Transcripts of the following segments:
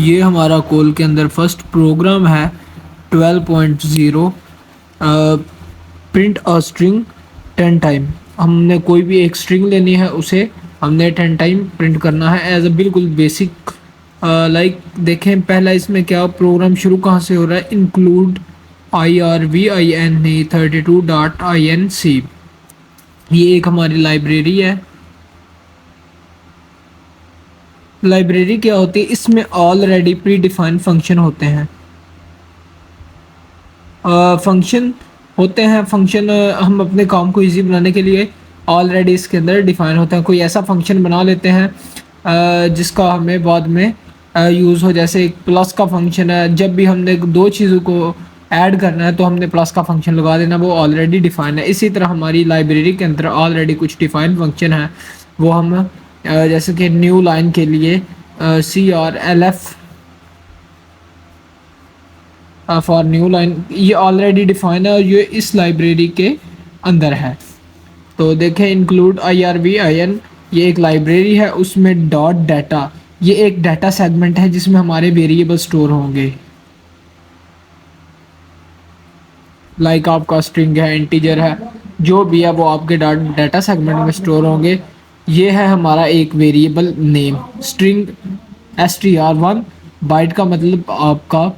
ये हमारा कोल के अंदर फर्स्ट प्रोग्राम है 12.0 प्रिंट अ स्ट्रिंग 10 टाइम। हमने कोई भी एक स्ट्रिंग लेनी है, उसे हमने 10 टाइम प्रिंट करना है एज अ बिल्कुल बेसिक। लाइक देखें पहला इसमें क्या प्रोग्राम शुरू कहाँ से हो रहा है, इंक्लूड IRVINE32.INC। ये एक हमारी लाइब्रेरी है। लाइब्रेरी क्या होती है, इसमें ऑलरेडी प्री डिफाइंड फंक्शन होते हैं। फंक्शन होते हैं फंक्शन हम अपने काम को इजी बनाने के लिए ऑलरेडी इसके अंदर डिफाइन होते हैं। कोई ऐसा फंक्शन बना लेते हैं जिसका हमें बाद में यूज़ हो, जैसे एक प्लस का फंक्शन है। जब भी हमने दो चीज़ों को ऐड करना है तो हमने प्लस का फंक्शन लगा देना, वो ऑलरेडी डिफाइन है। इसी तरह हमारी लाइब्रेरी के अंदर ऑलरेडी कुछ डिफाइंड फंक्शन है, वो हम जैसे कि न्यू लाइन के लिए CRLF फॉर न्यू लाइन, ये ऑलरेडी डिफाइन है और ये इस लाइब्रेरी के अंदर है। तो देखें इंक्लूड IRVIN, ये एक लाइब्रेरी है, उसमें डॉट डाटा, ये एक डाटा सेगमेंट है जिसमें हमारे वेरिएबल स्टोर होंगे। लाइक आपका स्ट्रिंग है, इंटीजर है, जो भी है वो आपके डाटा सेगमेंट में स्टोर होंगे। ये है हमारा एक variable name string STR1, bite का मतलब आपका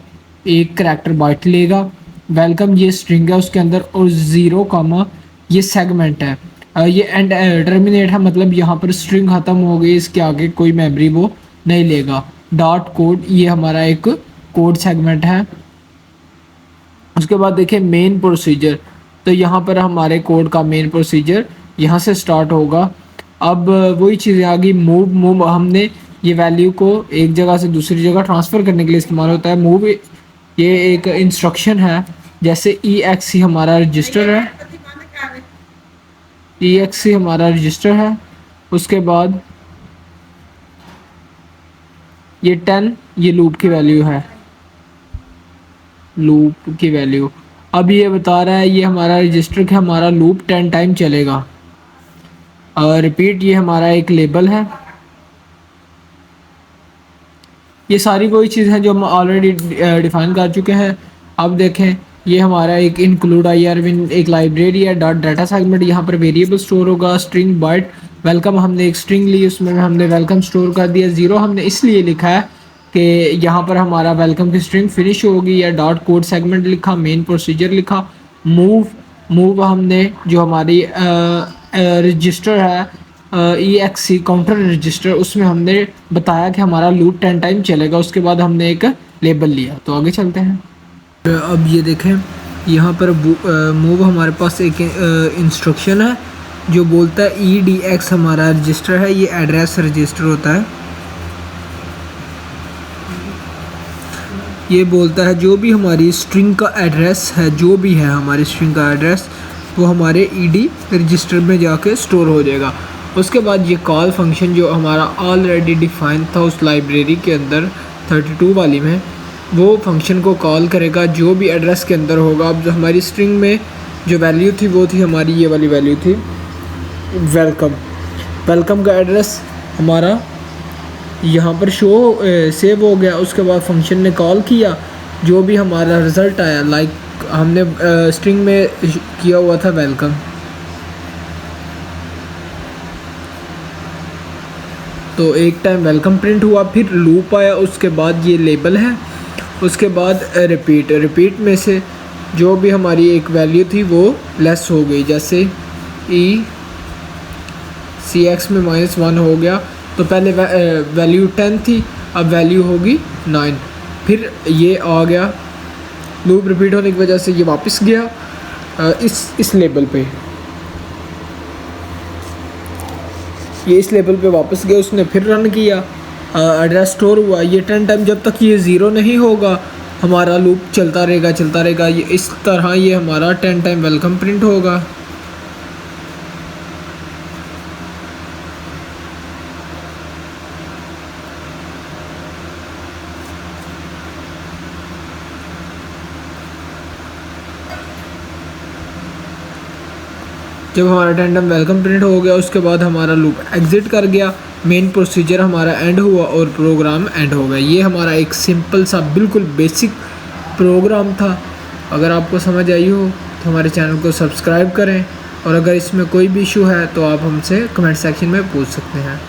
एक करैक्टर बाइट लेगा। वेलकम ये स्ट्रिंग है उसके अंदर, और 0 कामा ये सेगमेंट है। ये एंड टर्मिनेट है, मतलब यहाँ पर स्ट्रिंग ख़त्म हो गई, इसके आगे कोई मेमोरी वो नहीं लेगा। डॉट कोड, ये हमारा एक कोड सेगमेंट है। उसके बाद देखिए मेन प्रोसीजर, तो यहाँ पर हमारे कोड का मेन प्रोसीजर यहाँ से स्टार्ट होगा। अब वही चीज़ें आ गई, मूव हमने ये वैल्यू को एक जगह से दूसरी जगह ट्रांसफ़र करने के लिए इस्तेमाल होता है। मूव ये एक इंस्ट्रक्शन है, जैसे EXE हमारा रजिस्टर है, EXE हमारा रजिस्टर है। उसके बाद ये 10, ये लूप की वैल्यू है, लूप की वैल्यू। अब ये बता रहा है ये हमारा रजिस्टर कि हमारा लूप 10 टाइम चलेगा। और रिपीट, ये हमारा एक लेबल है। ये सारी वही चीज़ हैं जो हम ऑलरेडी डिफाइन कर चुके हैं। अब देखें ये हमारा एक इंक्लूड IRVIN एक लाइब्रेरी है, डॉट डाटा सेगमेंट, यहाँ पर वेरिएबल स्टोर होगा, स्ट्रिंग बाइट। वेलकम हमने एक स्ट्रिंग ली, उसमें हमने वेलकम स्टोर कर दिया। 0 हमने इसलिए लिखा है कि यहाँ पर हमारा वेलकम की स्ट्रिंग फिनिश होगी, या डॉट कोड सेगमेंट लिखा, मेन प्रोसीजर लिखा। मूव हमने जो हमारी रजिस्टर है EXE काउंटर रजिस्टर, उसमें हमने बताया कि हमारा लूप 10 टाइम चलेगा। उसके बाद हमने एक लेबल लिया, तो आगे चलते हैं। अब ये देखें यहाँ पर मूव हमारे पास एक इंस्ट्रक्शन है जो बोलता है EDX हमारा रजिस्टर है, ये एड्रेस रजिस्टर होता है। ये बोलता है जो भी हमारी स्ट्रिंग का एड्रेस है, जो भी है हमारी स्ट्रिंग का एड्रेस, वो हमारे ED रजिस्टर में जाके स्टोर हो जाएगा। उसके बाद ये कॉल फंक्शन जो हमारा ऑलरेडी डिफाइन था उस लाइब्रेरी के अंदर 32 वाली में, वो फंक्शन को कॉल करेगा जो भी एड्रेस के अंदर होगा। अब जो हमारी स्ट्रिंग में जो वैल्यू थी वो थी हमारी ये वाली वैल्यू थी वेलकम। वेलकम का एड्रेस हमारा यहाँ पर शो सेव हो गया। उसके बाद फंक्शन ने कॉल किया, जो भी हमारा रिज़ल्ट आया, लाइक हमने स्ट्रिंग में किया हुआ था वेलकम, तो एक टाइम वेलकम प्रिंट हुआ, फिर लूप आया, उसके बाद ये लेबल है, उसके बाद रिपीट में से जो भी हमारी एक वैल्यू थी वो लेस हो गई, जैसे CX में -1 हो गया, तो पहले वैल्यू 10 थी, अब वैल्यू होगी 9। फिर ये आ गया, लूप रिपीट होने की वजह से ये वापस गया इस लेबल पे, ये इस लेवल पे वापस गया, उसने फिर रन किया, एड्रेस स्टोर हुआ। ये 10 टाइम जब तक ये 0 नहीं होगा हमारा लूप चलता रहेगा। ये इस तरह ये हमारा 10 टाइम वेलकम प्रिंट होगा। जब हमारा टेंडम वेलकम प्रिंट हो गया उसके बाद हमारा लूप एग्जिट कर गया, मेन प्रोसीजर हमारा एंड हुआ और प्रोग्राम एंड हो गया। ये हमारा एक सिंपल सा बिल्कुल बेसिक प्रोग्राम था। अगर आपको समझ आई हो तो हमारे चैनल को सब्सक्राइब करें, और अगर इसमें कोई भी इशू है तो आप हमसे कमेंट सेक्शन में पूछ सकते हैं।